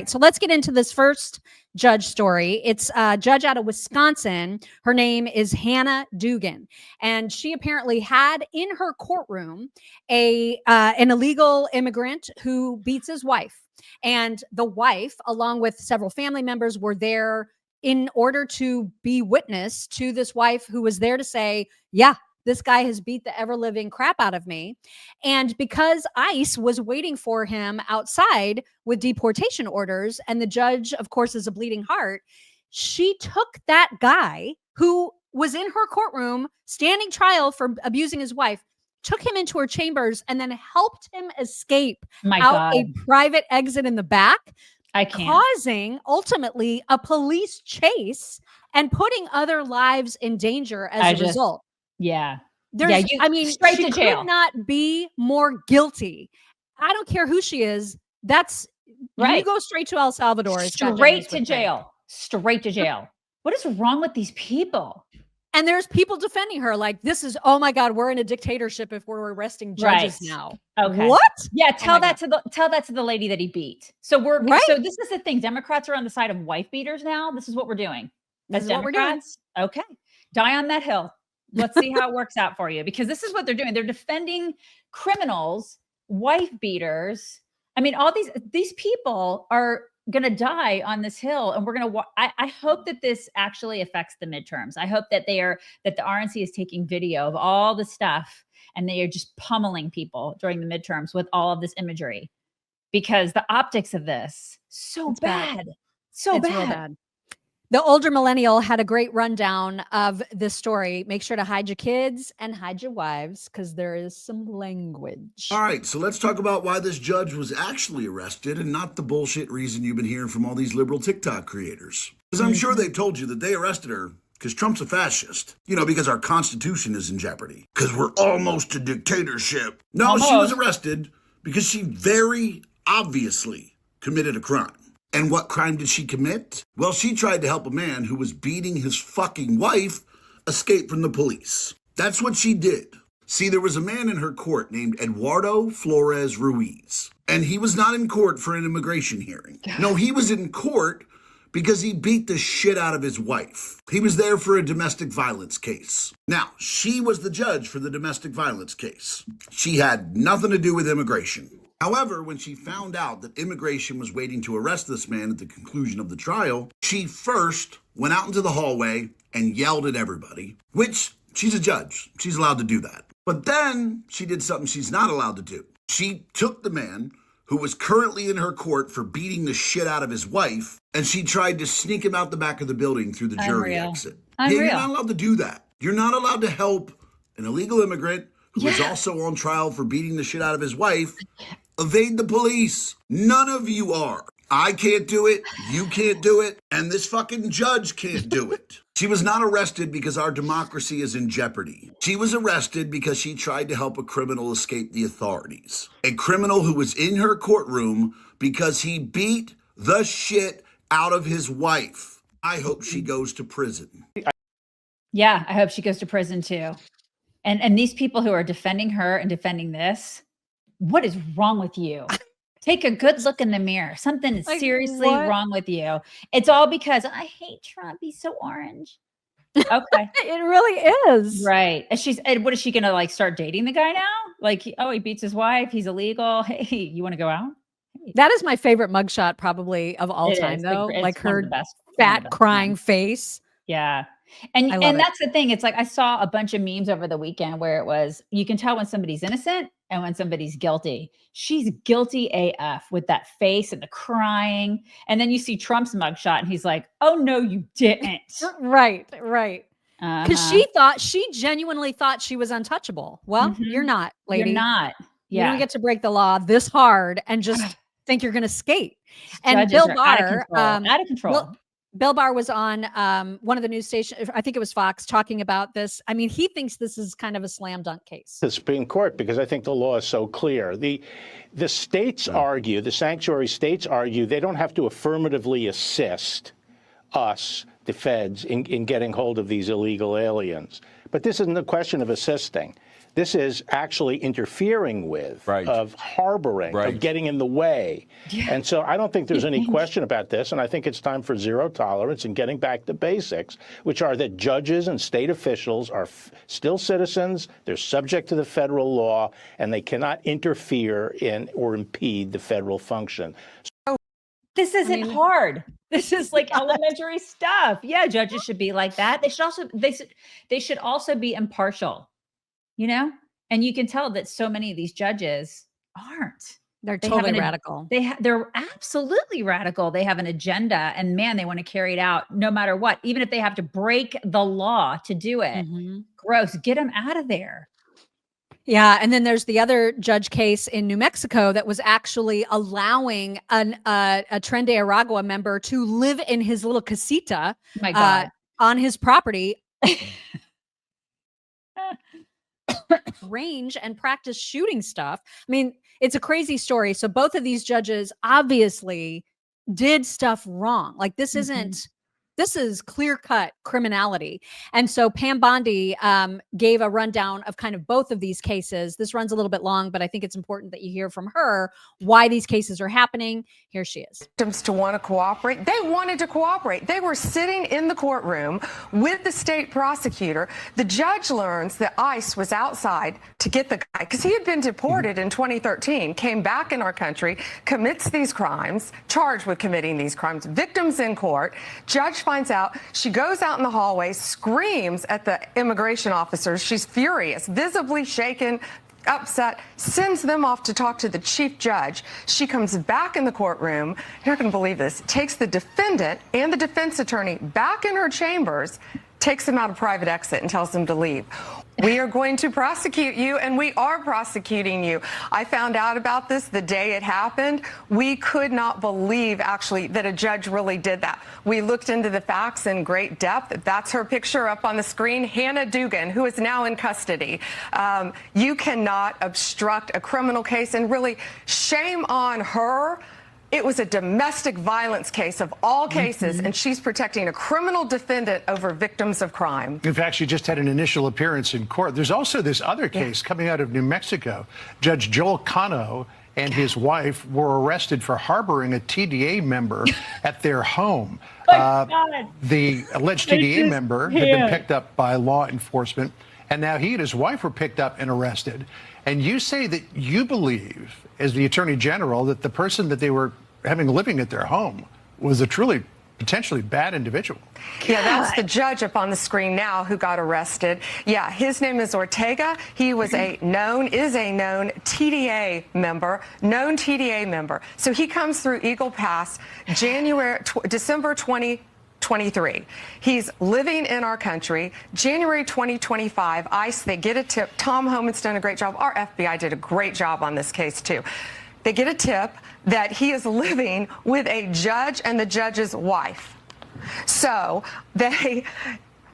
So let's get into this first judge story. It's a judge out of Wisconsin. Her name is Hannah Dugan, and she apparently had in her courtroom an illegal immigrant who beats his wife. And the wife, along with several family members, were there in order to be witness to this wife who was there to say, yeah, this guy has beat the ever living crap out of me. And because ICE was waiting for him outside with deportation orders, and the judge, of course, is a bleeding heart, she took that guy who was in her courtroom standing trial for abusing his wife, took him into her chambers, and then helped him escape out a private exit in the back, causing ultimately a police chase and putting other lives in danger as a result. Yeah. I mean, straight to jail. Could not be more guilty. I don't care who she is. That's right. You go straight to El Salvador. Straight to jail. Straight to jail. What is wrong with these people? And there's people defending her like, this is, oh my God, we're in a dictatorship if we're arresting judges now. Okay. What? Yeah, tell that to the lady that he beat. So so this is the thing. Democrats are on the side of wife beaters now. This is what we're doing. This is what we're doing. Okay. Die on that hill. Let's see how it works out for you, because this is what they're doing. They're defending criminals, wife beaters. I mean, all these people are going to die on this hill, and we're going to, I hope that this actually affects the midterms. I hope that the RNC is taking video of all the stuff and they are just pummeling people during the midterms with all of this imagery, because the optics of this, so bad. So bad. The older millennial had a great rundown of this story. Make sure to hide your kids and hide your wives, because there is some language. All right, so let's talk about why this judge was actually arrested and not the bullshit reason you've been hearing from all these liberal TikTok creators. Because I'm sure they've told you that they arrested her because Trump's a fascist. You know, because our Constitution is in jeopardy. Because we're almost a dictatorship. No, she was arrested because she very obviously committed a crime. And what crime did she commit? Well, she tried to help a man who was beating his fucking wife escape from the police. That's what she did. See, there was a man in her court named Eduardo Flores Ruiz, and he was not in court for an immigration hearing. No, he was in court because he beat the shit out of his wife. He was there for a domestic violence case. Now, she was the judge for the domestic violence case. She had nothing to do with immigration. However, when she found out that immigration was waiting to arrest this man at the conclusion of the trial, she first went out into the hallway and yelled at everybody, which she's a judge. She's allowed to do that. But then she did something she's not allowed to do. She took the man who was currently in her court for beating the shit out of his wife, and she tried to sneak him out the back of the building through the jury exit. Yeah, you're not allowed to do that. You're not allowed to help an illegal immigrant who is also on trial for beating the shit out of his wife evade the police. None of you are. I can't do it. You can't do it. And this fucking judge can't do it. She was not arrested because our democracy is in jeopardy. She was arrested because she tried to help a criminal escape the authorities. A criminal who was in her courtroom because he beat the shit out of his wife. I hope she goes to prison. Yeah, I hope she goes to prison too. And these people who are defending her and defending this, what is wrong with you? Take a good look in the mirror. Something is seriously wrong with you. It's all because I hate Trump. He's so orange. Okay. It really is. Right. And what is she going to like start dating the guy now? Like, he beats his wife. He's illegal. Hey, you want to go out? Hey. That is my favorite mugshot probably of all time though. Like her fat crying face. Yeah. And that's the thing. It's like, I saw a bunch of memes over the weekend where it was, you can tell when somebody's innocent and when somebody's guilty. She's guilty AF with that face and the crying. And then you see Trump's mugshot and he's like, oh no, you didn't. Right. Because she genuinely thought she was untouchable. Well, you're not, lady. You're not. Yeah. You don't get to break the law this hard and just think you're going to skate. And Bill Barr, out of control. Bill Barr was on one of the news stations, I think it was Fox, talking about this. I mean, he thinks this is kind of a slam dunk case. The Supreme Court, because I think the law is so clear. The states argue, the sanctuary states argue, they don't have to affirmatively assist us, the feds, in getting hold of these illegal aliens. But this isn't a question of assisting. This is actually interfering with, of harboring, of getting in the way. And so I don't think there's any question about this. And I think it's time for zero tolerance and getting back to basics, which are that judges and state officials are still citizens. They're subject to the federal law, and they cannot interfere in or impede the federal function. This isn't hard. This is like elementary stuff. Yeah, judges should be like that. They should also be impartial. You know, and you can tell that so many of these judges aren't. They're totally radical. They're absolutely radical. They have an agenda, and man, they want to carry it out no matter what, even if they have to break the law to do it. Gross. Get them out of there. Yeah, and then there's the other judge case in New Mexico that was actually allowing a Tren de Aragua member to live in his little casita on his property. Range and practice shooting stuff. I mean, it's a crazy story. So both of these judges obviously did stuff wrong. Like this is clear-cut criminality. And so Pam Bondi gave a rundown of kind of both of these cases. This runs a little bit long, but I think it's important that you hear from her why these cases are happening. Here she is. Victims to want to cooperate. They wanted to cooperate. They were sitting in the courtroom with the state prosecutor. The judge learns that ICE was outside to get the guy because he had been deported in 2013, came back in our country, commits these crimes, charged with committing these crimes, victims in court. Judge finds out. She goes out in the hallway, screams at the immigration officers. She's furious, visibly shaken, upset, sends them off to talk to the chief judge. She comes back in the courtroom. You're not going to believe this. Takes the defendant and the defense attorney back in her chambers, takes them out a private exit and tells them to leave. We are going to prosecute you, and we are prosecuting you. I found out about this the day it happened. We could not believe, actually, that a judge really did that. We looked into the facts in great depth. That's her picture up on the screen, Hannah Dugan, who is now in custody. You cannot obstruct a criminal case, and really, shame on her. It was a domestic violence case of all cases, and she's protecting a criminal defendant over victims of crime. In fact, she just had an initial appearance in court. There's also this other case coming out of New Mexico. Judge Joel Cano and his wife were arrested for harboring a TDA member at their home. The alleged TDA member had been picked up by law enforcement, and now he and his wife were picked up and arrested. And you say that you believe, as the Attorney General, that the person that they were having living at their home was a truly potentially bad individual. Yeah, that's the judge up on the screen now who got arrested. Yeah, his name is Ortega. He was is a known TDA member, So he comes through Eagle Pass December 2023. He's living in our country. January 2025, ICE, they get a tip. Tom Homan's done a great job. Our FBI did a great job on this case, too. They get a tip that he is living with a judge and the judge's wife. So they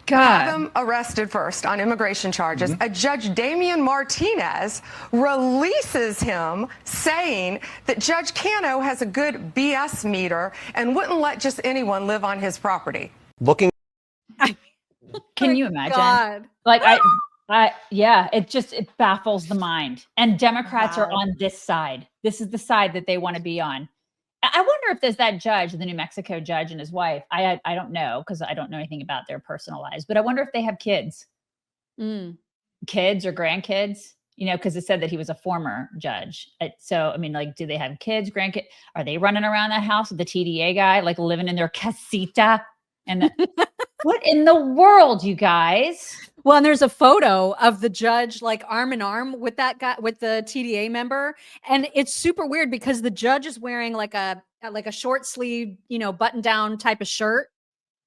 have him arrested first on immigration charges. A Judge Damian Martinez releases him, saying that Judge Cano has a good BS meter and wouldn't let just anyone live on his property. Can you imagine? Like yeah, it baffles the mind. And Democrats are on this side. This is the side that they want to be on. I wonder if there's that judge, the New Mexico judge and his wife. I don't know, because I don't know anything about their personal lives, but I wonder if they have kids, kids or grandkids, you know, because it said that he was a former judge. So, I mean, like, do they have kids, grandkids? Are they running around that house with the TDA guy, like living in their casita? And what in the world, you guys? Well, and there's a photo of the judge like arm in arm with that guy, with the TDA member. And it's super weird because the judge is wearing like a short sleeve, you know, button down type of shirt.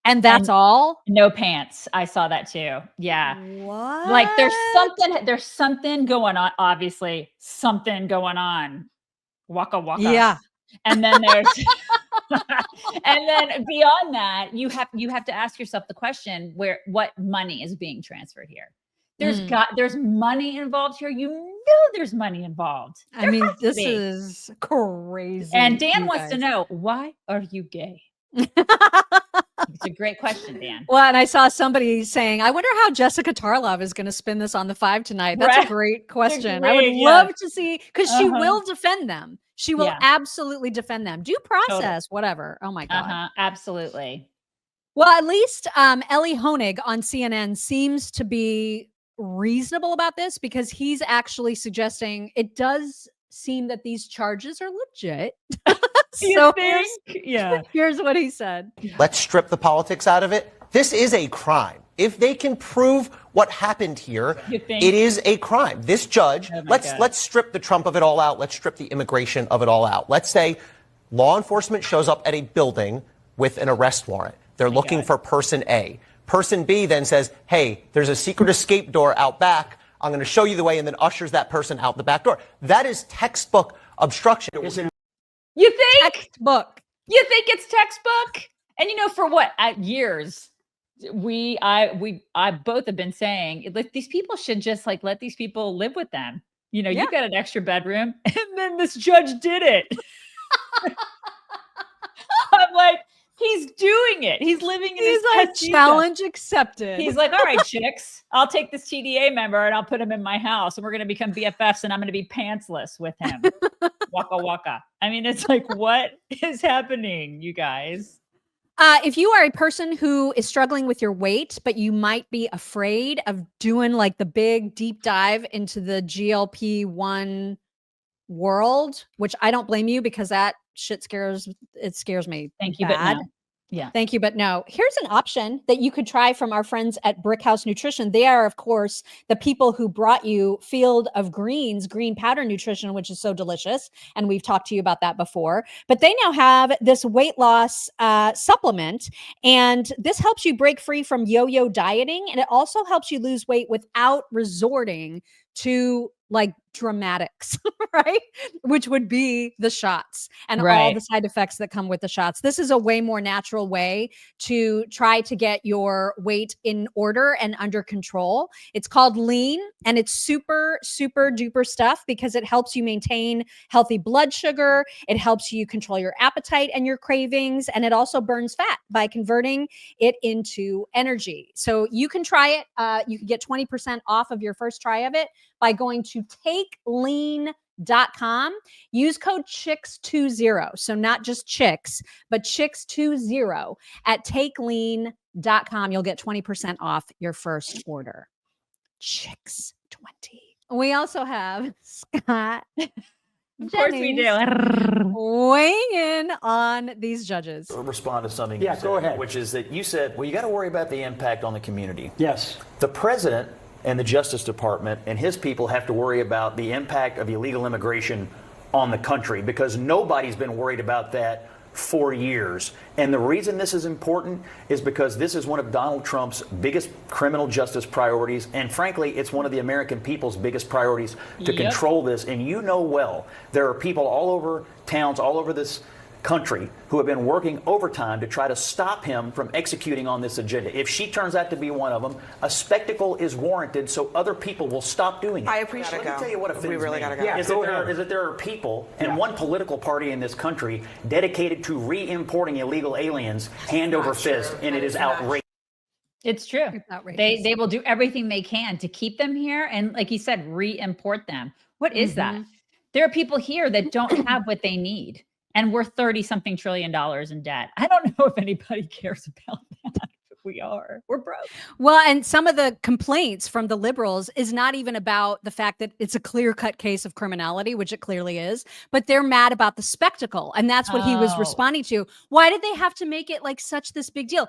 And that's all? No pants. I saw that too. Yeah. What? Like there's something going on. Obviously something going on. Waka waka. Yeah. And then there's, and then beyond that, you have to ask yourself the question what money is being transferred here. There's money involved here. You know, there's money involved. I mean, this is crazy. And Dan wants to know, why are you gay? It's a great question, Dan. Well, and I saw somebody saying, I wonder how Jessica Tarlov is going to spin this on the 5 tonight. That's a great question. I would love to see, because she will defend them. She will absolutely defend them. Due process, whatever. Oh my God. Absolutely. Well, at least Ellie Honig on CNN seems to be reasonable about this, because he's actually suggesting it does seem that these charges are legit. So here's what he said. Let's strip the politics out of it. This is a crime. If they can prove what happened here, it is a crime. This judge, let's strip the Trump of it all out. Let's strip the immigration of it all out. Let's say law enforcement shows up at a building with an arrest warrant. They're looking for person A. Person B then says, hey, there's a secret escape door out back. I'm going to show you the way, and then ushers that person out the back door. That is textbook obstruction. You think? Textbook. You think it's textbook? And for what? Years, I both have been saying, like, these people should just let these people live with them. You got an extra bedroom, and then this judge did it. I'm like, he's doing it. He's living in his challenge accepted. He's like, all right, chicks, I'll take this TDA member and I'll put him in my house, and we're going to become BFFs, and I'm going to be pantsless with him. Waka waka. I mean, it's like, what is happening, you guys? If you are a person who is struggling with your weight, but you might be afraid of doing the big deep dive into the GLP-1 world, which I don't blame you, because that shit scares me. Thank you, bad. but no. Yeah. Thank you, but no. Here's an option that you could try from our friends at Brickhouse Nutrition. They are, of course, the people who brought you Field of Greens, green powder nutrition, which is so delicious. And we've talked to you about that before. But they now have this weight loss supplement. And this helps you break free from yo-yo dieting. And it also helps you lose weight without resorting to dramatics, right? Which would be the shots and all the side effects that come with the shots. This is a way more natural way to try to get your weight in order and under control. It's called Lean, and it's super, super duper stuff, because it helps you maintain healthy blood sugar. It helps you control your appetite and your cravings. And it also burns fat by converting it into energy. So you can try it. You can get 20% off of your first try of it by going to takelean.com. Use code CHICKS20. So not just chicks, but CHICKS20 at takelean.com. You'll get 20% off your first order. CHICKS20. We also have Scott. Of course we do. Weighing in on these judges. Respond to something. Yeah, go ahead. Which is that you said, well, you got to worry about the impact on the community. Yes. The president and the Justice Department and his people have to worry about the impact of illegal immigration on the country, because nobody's been worried about that for years. And the reason this is important is because this is one of Donald Trump's biggest criminal justice priorities. And frankly, it's one of the American people's biggest priorities to control this. And well, there are people all over towns, all over this country, who have been working overtime to try to stop him from executing on this agenda. If she turns out to be one of them, a spectacle is warranted so other people will stop doing it. I appreciate it. Let me tell you what offends me. We really gotta go. Is that there are people and one political party in this country dedicated to re-importing illegal aliens hand over fist, and it is outrageous. It's true. They will do everything they can to keep them here, and like you said, re-import them. What is that? There are people here that don't have what they need. And we're $30-something trillion in debt. I don't know if anybody cares about that. We're broke. Well, and some of the complaints from the liberals is not even about the fact that it's a clear-cut case of criminality, which it clearly is, but they're mad about the spectacle. And that's what he was responding to. Why did they have to make it such this big deal?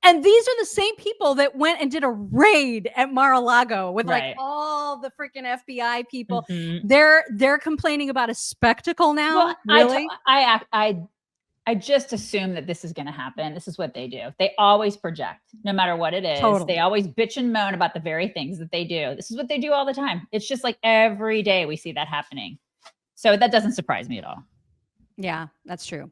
And these are the same people that went and did a raid at Mar-a-Lago with all the freaking FBI people. They're complaining about a spectacle now. Well, really? I just assume that this is going to happen. This is what they do. They always project, no matter what it is. Totally. They always bitch and moan about the very things that they do. This is what they do all the time. It's just every day we see that happening. So that doesn't surprise me at all. Yeah, that's true.